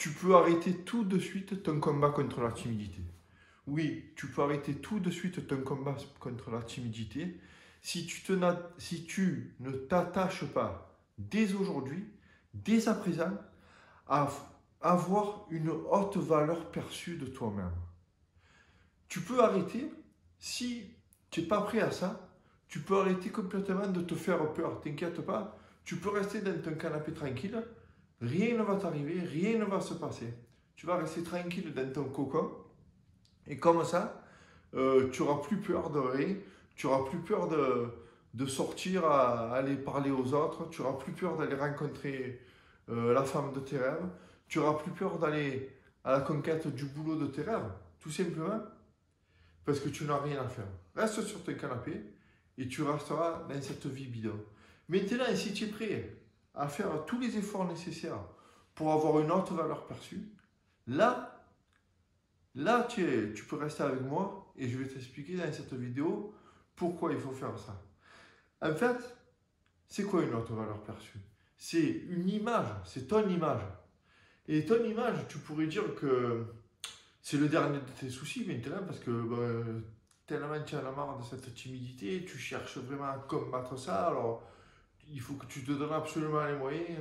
tu peux arrêter tout de suite ton combat contre la timidité. Oui, tu peux arrêter tout de suite ton combat contre la timidité si tu ne t'attaches pas dès aujourd'hui, dès à présent, à avoir une haute valeur perçue de toi-même. Tu peux arrêter, si tu n'es pas prêt à ça, tu peux arrêter complètement de te faire peur. T'inquiète pas, tu peux rester dans ton canapé tranquille, rien ne va t'arriver, rien ne va se passer. Tu vas rester tranquille dans ton cocon, et comme ça, tu n'auras plus peur de rien, tu n'auras plus peur de sortir, à aller parler aux autres, tu n'auras plus peur d'aller rencontrer la femme de tes rêves, tu n'auras plus peur d'aller à la conquête du boulot de tes rêves, tout simplement parce que tu n'as rien à faire. Reste sur ton canapé et tu resteras dans cette vie bidon. Maintenant, si tu es prêt à faire tous les efforts nécessaires pour avoir une haute valeur perçue, là tu peux rester avec moi et je vais t'expliquer dans cette vidéo pourquoi il faut faire ça. En fait, c'est quoi une haute valeur perçue? C'est une image, c'est ton image. Et ton image, tu pourrais dire que c'est le dernier de tes soucis maintenant parce que tellement tu en as marre de cette timidité, tu cherches vraiment à combattre ça, alors il faut que tu te donnes absolument les moyens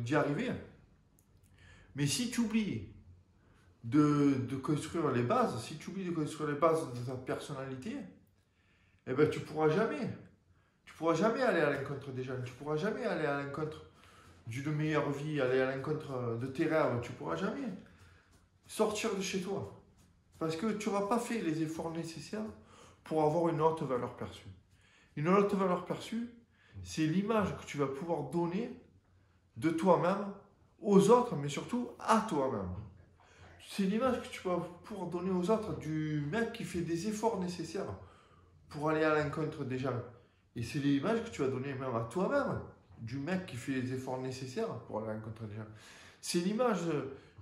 d'y arriver. Mais si tu oublies de construire les bases, si tu oublies de construire les bases de ta personnalité, eh ben tu pourras jamais aller à l'encontre des gens, tu pourras jamais aller à l'encontre d'une meilleure vie, aller à l'encontre de tes rêves, tu pourras jamais sortir de chez toi. Parce que tu n'auras pas fait les efforts nécessaires pour avoir une haute valeur perçue. Une haute valeur perçue, c'est l'image que tu vas pouvoir donner de toi-même aux autres, mais surtout à toi-même. C'est l'image que tu vas pouvoir donner aux autres du mec qui fait des efforts nécessaires pour aller à l'encontre des gens. Et c'est l'image que tu vas donner même à toi-même du mec qui fait les efforts nécessaires pour aller à l'encontre des gens. C'est l'image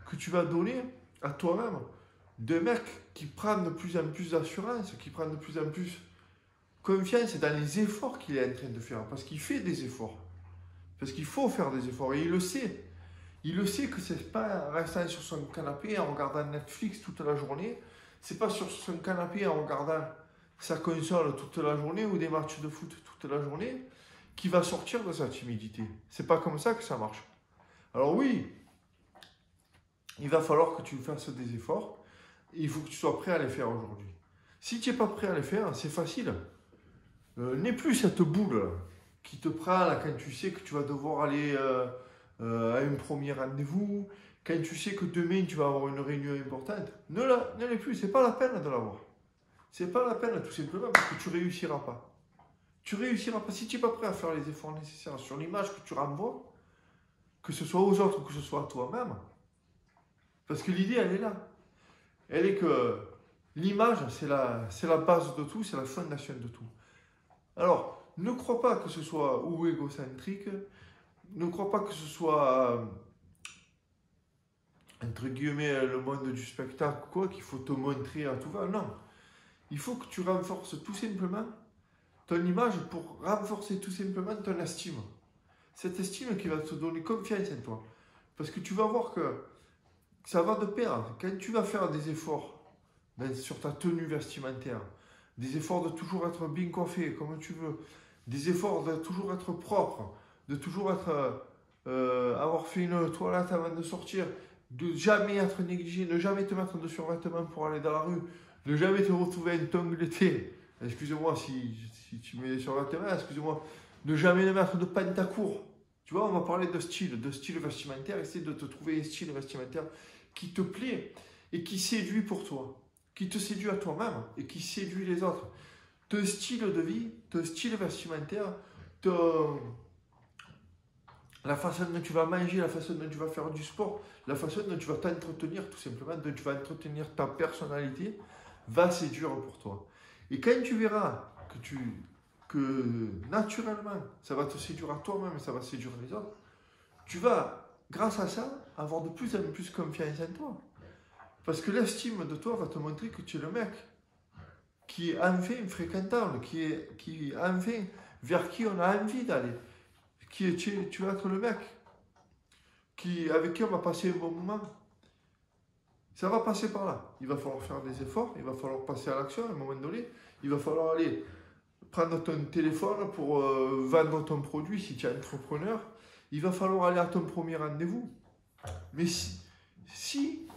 que tu vas donner à toi-même de mec qui prend de plus en plus d'assurance, qui prend de plus en plus confiance dans les efforts qu'il est en train de faire. Parce qu'il fait des efforts. Parce qu'il faut faire des efforts. Et il le sait. Il le sait que c'est pas en restant sur son canapé en regardant Netflix toute la journée. C'est pas sur son canapé en regardant sa console toute la journée ou des matchs de foot toute la journée qui va sortir de sa timidité. C'est pas comme ça que ça marche. Alors oui, il va falloir que tu fasses des efforts. Il faut que tu sois prêt à les faire aujourd'hui. Si tu n'es pas prêt à les faire, c'est facile. N'aie plus cette boule qui te prend là, quand tu sais que tu vas devoir aller à un premier rendez-vous, quand tu sais que demain tu vas avoir une réunion importante. Ne l'ai plus, c'est pas la peine de l'avoir. C'est pas la peine tout simplement parce que tu réussiras pas. Tu réussiras pas si tu n'es pas prêt à faire les efforts nécessaires sur l'image que tu renvoies, que ce soit aux autres ou que ce soit à toi-même. Parce que l'idée, elle est là. Elle est que l'image, c'est la base de tout, c'est la fondation de tout. Alors, ne crois pas que ce soit ou égocentrique, ne crois pas que ce soit, entre guillemets, le monde du spectacle, quoi, qu'il faut te montrer à tout va. Non. Il faut que tu renforces tout simplement ton image pour renforcer tout simplement ton estime. Cette estime qui va te donner confiance en toi. Parce que tu vas voir que ça va de pair. Quand tu vas faire des efforts sur ta tenue vestimentaire, des efforts de toujours être bien coiffé comme tu veux, des efforts de toujours être propre, de toujours avoir fait une toilette avant de sortir, de jamais être négligé, ne jamais te mettre de survêtements pour aller dans la rue, ne jamais te retrouver un tongs l'été. Excusez-moi si tu mets des survêtements, excusez-moi, ne jamais le mettre de pantacourt. Tu vois, on va parler de style vestimentaire, essayer de te trouver un style vestimentaire qui te plaît et qui séduit pour toi, qui te séduit à toi-même et qui séduit les autres. Ton style de vie, ton style vestimentaire, la façon dont tu vas manger, la façon dont tu vas faire du sport, la façon dont tu vas t'entretenir, tout simplement, dont tu vas entretenir ta personnalité, va séduire pour toi. Et quand tu verras que naturellement, ça va te séduire à toi-même et ça va séduire les autres, tu vas, grâce à ça, avoir de plus en plus confiance en toi. Parce que l'estime de toi va te montrer que tu es le mec qui est enfin fréquentable, qui est enfin vers qui on a envie d'aller. Tu vas être le mec avec qui on va passer un bon moment. Ça va passer par là. Il va falloir faire des efforts, il va falloir passer à l'action à un moment donné. Il va falloir aller prendre ton téléphone pour vendre ton produit si tu es entrepreneur. Il va falloir aller à ton premier rendez-vous. Mais si,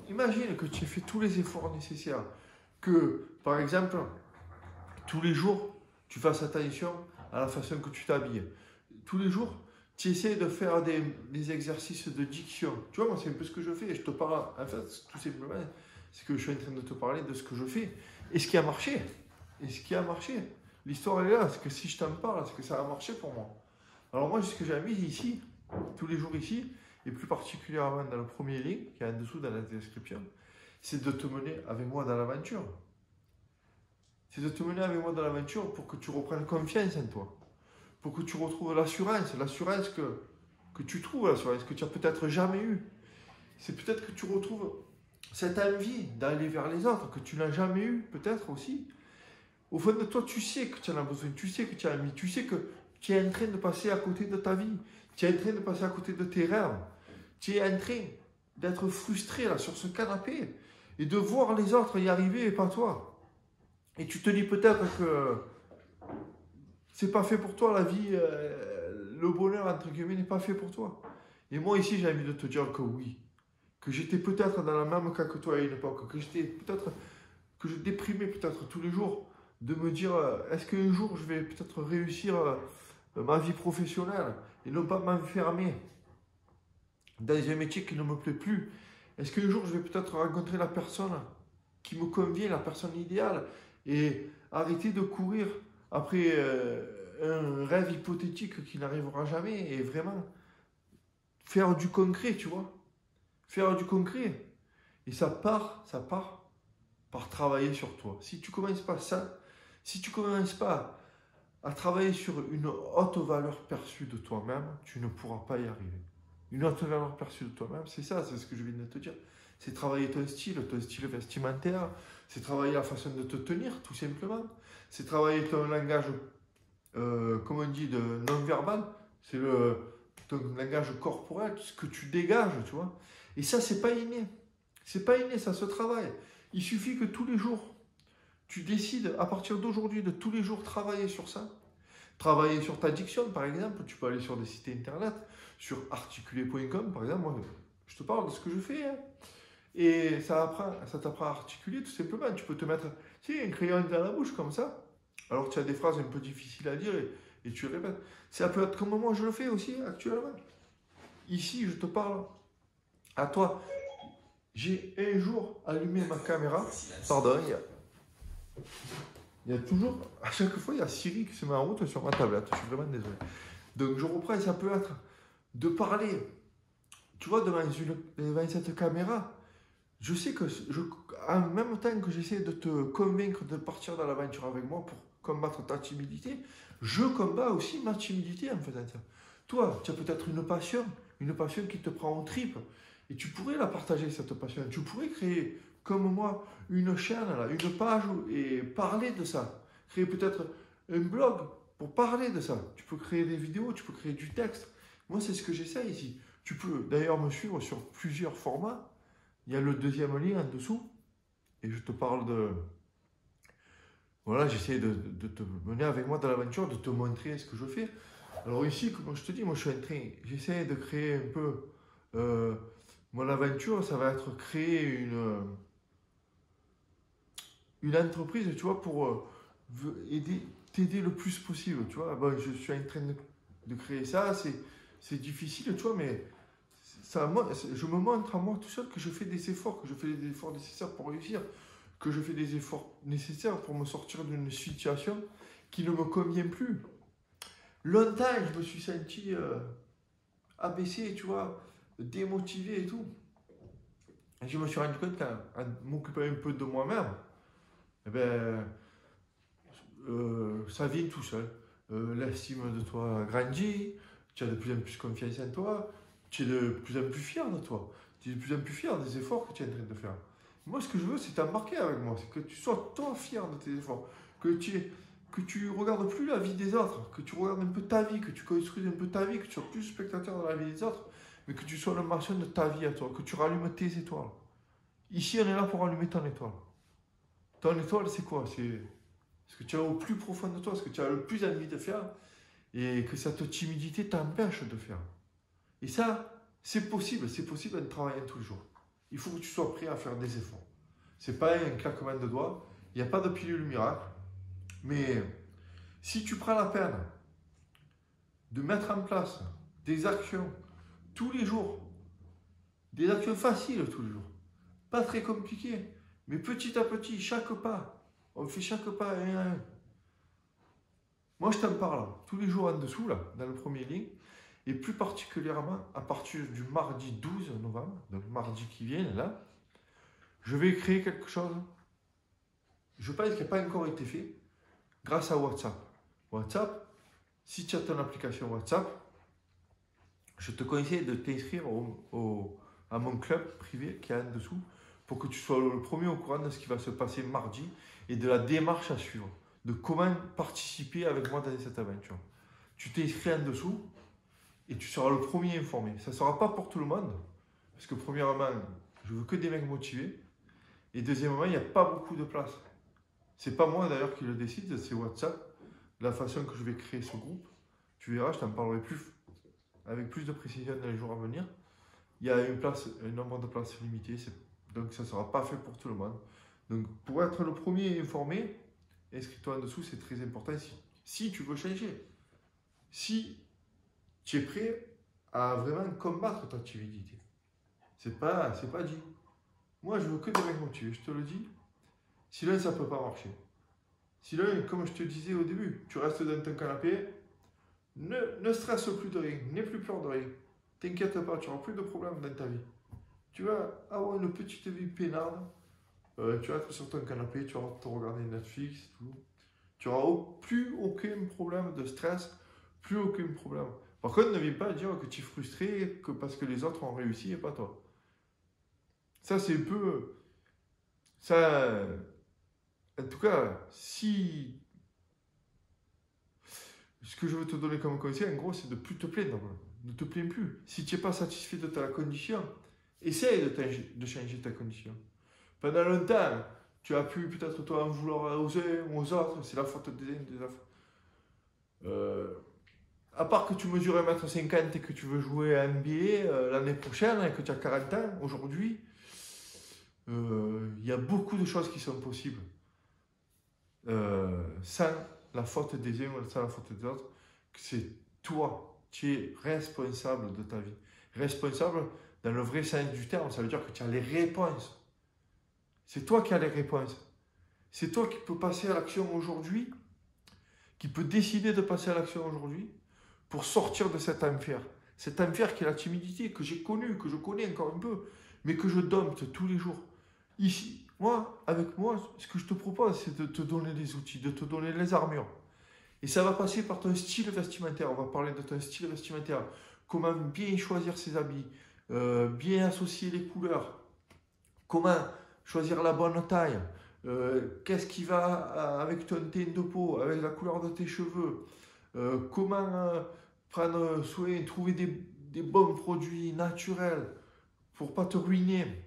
imagine que tu aies fait tous les efforts nécessaires, que par exemple, tous les jours, tu fasses attention à la façon que tu t'habilles. Tous les jours, tu essaies de faire des exercices de diction. Tu vois, moi, c'est un peu ce que je fais. Je te parle, en fait, tout simplement, c'est que je suis en train de te parler de ce que je fais. Et ce qui a marché. Et ce qui a marché. L'histoire est là. C'est que si je t'en parle, c'est que ça a marché pour moi. Alors moi, ce que j'ai mis ici, tous les jours ici, et plus particulièrement dans le premier lien, qui est en dessous dans la description, c'est de te mener avec moi dans l'aventure. C'est de te mener avec moi dans l'aventure pour que tu reprennes confiance en toi. Pour que tu retrouves l'assurance que tu trouves, l'assurance que tu n'as peut-être jamais eue. C'est peut-être que tu retrouves cette envie d'aller vers les autres que tu n'as jamais eu, peut-être aussi. Au fond de toi, tu sais que tu en as besoin, tu sais que tu as envie, tu sais que tu es en train de passer à côté de ta vie, tu es en train de passer à côté de tes rêves, tu es en train d'être frustré là sur ce canapé et de voir les autres y arriver et pas toi. Et tu te dis peut-être que c'est pas fait pour toi la vie, le bonheur entre guillemets n'est pas fait pour toi. Et moi ici j'ai envie de te dire que oui, que j'étais peut-être dans la même cas que toi à une époque, que j'étais peut-être, que je déprimais peut-être tous les jours, de me dire est-ce qu'un jour je vais peut-être réussir ma vie professionnelle et ne pas m'enfermer dans un métier qui ne me plaît plus. Est-ce qu'un jour je vais peut-être rencontrer la personne qui me convient, la personne idéale, et arrêter de courir après un rêve hypothétique qui n'arrivera jamais et vraiment faire du concret, tu vois. Faire du concret. Et ça part par travailler sur toi. Si tu ne commences pas ça, si tu ne commences pas à travailler sur une haute valeur perçue de toi-même, tu ne pourras pas y arriver. Une haute valeur perçue de toi-même, c'est ça, c'est ce que je viens de te dire. C'est travailler ton style vestimentaire, c'est travailler la façon de te tenir, tout simplement. C'est travailler ton langage, comme on dit, de non-verbal. C'est ton langage corporel, ce que tu dégages, tu vois. Et ça, c'est pas inné. C'est pas inné, ça se travaille. Il suffit que tous les jours, tu décides, à partir d'aujourd'hui, de tous les jours travailler sur ça. Travailler sur ta diction, par exemple. Tu peux aller sur des sites internet, sur articuler.com, par exemple. Moi, je te parle de ce que je fais. Hein. Et ça t'apprend à articuler, tout simplement. Tu peux te mettre un crayon dans la bouche, comme ça. Alors, tu as des phrases un peu difficiles à dire et tu répètes. Ça peut être comme moi, je le fais aussi, actuellement. Ici, je te parle à toi. J'ai un jour allumé ma caméra. Pardon, il y a toujours, à chaque fois, il y a Siri qui se met en route sur ma tablette. Je suis vraiment désolé. Donc, je reprends et ça peut être de parler, tu vois, devant cette caméra. Je sais que, en même temps que j'essaie de te convaincre de partir dans l'aventure avec moi pour combattre ta timidité, je combats aussi ma timidité en faisant ça. Toi, tu as peut-être une passion qui te prend en tripes, et tu pourrais la partager, cette passion. Tu pourrais créer, comme moi, une chaîne, là, une page et parler de ça. Créer peut-être un blog pour parler de ça. Tu peux créer des vidéos, tu peux créer du texte. Moi, c'est ce que j'essaie ici. Tu peux d'ailleurs me suivre sur plusieurs formats. Il y a le deuxième lien en dessous. Et je te parle de... Voilà, j'essaie de te mener avec moi dans l'aventure, de te montrer ce que je fais. Alors ici, comme je te dis, moi je suis en train... J'essaie de créer un peu... mon aventure, ça va être créer une entreprise, tu vois, pour t'aider le plus possible, tu vois. Bon, je suis en train de créer ça, c'est difficile, tu vois, mais je me montre à moi tout seul que je fais des efforts, que je fais des efforts nécessaires pour réussir, que je fais des efforts nécessaires pour me sortir d'une situation qui ne me convient plus. Longtemps, je me suis senti abaissé, tu vois, démotivé et tout. Et je me suis rendu compte qu'en m'occupant un peu de moi-même, eh ben, ça vient tout seul. L'estime de toi grandit, tu as de plus en plus confiance en toi, tu es de plus en plus fier de toi, tu es de plus en plus fier des efforts que tu es en train de faire. Moi, ce que je veux, c'est t'embarquer avec moi, c'est que tu sois toi fier de tes efforts, que tu regardes plus la vie des autres, que tu regardes un peu ta vie, que tu construises un peu ta vie, que tu sois plus spectateur de la vie des autres, mais que tu sois le marchand de ta vie à toi, que tu rallumes tes étoiles. Ici, on est là pour allumer ton étoile. Ton étoile, c'est quoi? C'est ce que tu as au plus profond de toi, ce que tu as le plus envie de faire et que cette timidité t'empêche de faire. Et ça, c'est possible en travaillant tous les jours. Il faut que tu sois prêt à faire des efforts. C'est pas un claquement de doigts, il n'y a pas de pilule miracle, mais si tu prends la peine de mettre en place des actions tous les jours, des actions faciles tous les jours, pas très compliquées, mais petit à petit, chaque pas, on fait chaque pas un à un. Moi, je t'en parle tous les jours en dessous, là, dans le premier lien, et plus particulièrement à partir du mardi 12 novembre, donc mardi qui vient, là, je vais créer quelque chose, je pense qu'il n'a pas encore été fait, grâce à WhatsApp. WhatsApp, si tu as ton application WhatsApp, je te conseille de t'inscrire à mon club privé qui est en dessous pour que tu sois le premier au courant de ce qui va se passer mardi et de la démarche à suivre, de comment participer avec moi dans cette aventure. Tu t'inscris en dessous et tu seras le premier informé. Ça ne sera pas pour tout le monde, parce que premièrement, je veux que des mecs motivés, et deuxièmement, il n'y a pas beaucoup de place. C'est pas moi d'ailleurs qui le décide, c'est WhatsApp. La façon que je vais créer ce groupe, tu verras, je t'en parlerai plus avec plus de précision dans les jours à venir. Il y a un nombre de places limité, donc ça ne sera pas fait pour tout le monde. Donc pour être le premier informé, inscris-toi en dessous, c'est très important si tu veux changer. Si tu es prêt à vraiment combattre ta timidité. C'est pas dit. Moi, je veux que des mecs motivés, je te le dis. Sinon, ça ne peut pas marcher. Sinon, comme je te disais au début, tu restes dans ton canapé, ne stresse plus de rien, n'aie plus peur de rien. T'inquiète pas, tu n'auras plus de problèmes dans ta vie. Tu vas avoir une petite vie peinarde. Tu vas être sur ton canapé, tu vas te regarder Netflix, tout. Tu n'auras plus aucun problème de stress, plus aucun problème. Par contre, ne viens pas dire que tu es frustré que parce que les autres ont réussi et pas toi. Ça, c'est un peu... Ça... En tout cas, si... Ce que je veux te donner comme conseil, en gros, c'est de ne plus te plaindre. Ne te plains plus. Si tu n'es pas satisfait de ta condition, essaye de changer ta condition. Pendant longtemps, tu as pu peut-être toi en vouloir aux uns ou aux autres, c'est la faute des uns des autres. À part que tu mesures 1,50 m et que tu veux jouer à NBA l'année prochaine et que tu as 40 ans, aujourd'hui, il y a beaucoup de choses qui sont possibles. Sans la faute des uns ou sans la faute des autres, c'est toi, tu es responsable de ta vie. Responsable dans le vrai sens du terme, ça veut dire que tu as les réponses. C'est toi qui as les réponses. C'est toi qui peux passer à l'action aujourd'hui, qui peut décider de passer à l'action aujourd'hui pour sortir de cet enfer. Cet enfer qui est la timidité, que j'ai connu, que je connais encore un peu, mais que je dompte tous les jours. Ici, avec moi, ce que je te propose, c'est de te donner les outils, de te donner les armures. Et ça va passer par ton style vestimentaire. On va parler de ton style vestimentaire. Comment bien choisir ses habits, bien associer les couleurs, comment choisir la bonne taille, qu'est-ce qui va avec ton teint de peau, avec la couleur de tes cheveux, comment prendre soin, trouver des bons produits naturels pour ne pas te ruiner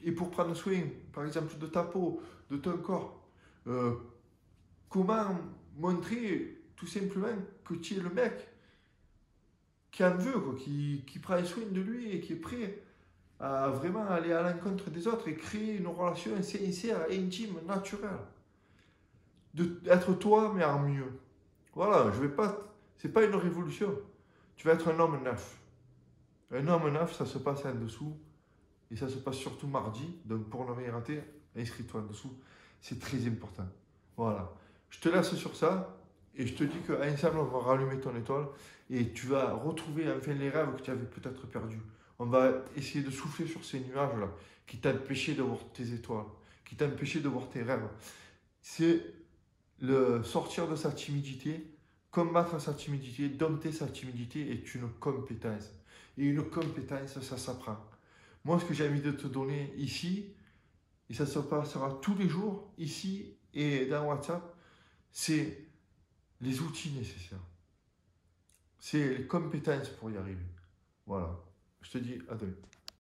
et pour prendre soin, par exemple, de ta peau, de ton corps. Comment montrer tout simplement que tu es le mec qui en veut, quoi, qui prend soin de lui et qui est prêt à vraiment aller à l'encontre des autres et créer une relation sincère, intime, naturelle. D'être toi, mais en mieux. Voilà, c'est pas une révolution. Tu vas être un homme neuf. Un homme neuf, ça se passe en dessous. Et ça se passe surtout mardi. Donc pour ne rien rater, inscris-toi en dessous. C'est très important. Voilà. Je te laisse sur ça. Et je te dis qu'ensemble, on va rallumer ton étoile. Et tu vas retrouver enfin les rêves que tu avais peut-être perdus. On va essayer de souffler sur ces nuages-là qui t'empêchaient de voir tes étoiles, qui t'empêchaient de voir tes rêves. C'est le sortir de sa timidité, combattre sa timidité, dompter sa timidité est une compétence. Et une compétence, ça s'apprend. Moi, ce que j'ai envie de te donner ici, et ça se passera tous les jours, ici et dans WhatsApp, c'est les outils nécessaires. C'est les compétences pour y arriver. Voilà. Je te dis à demain.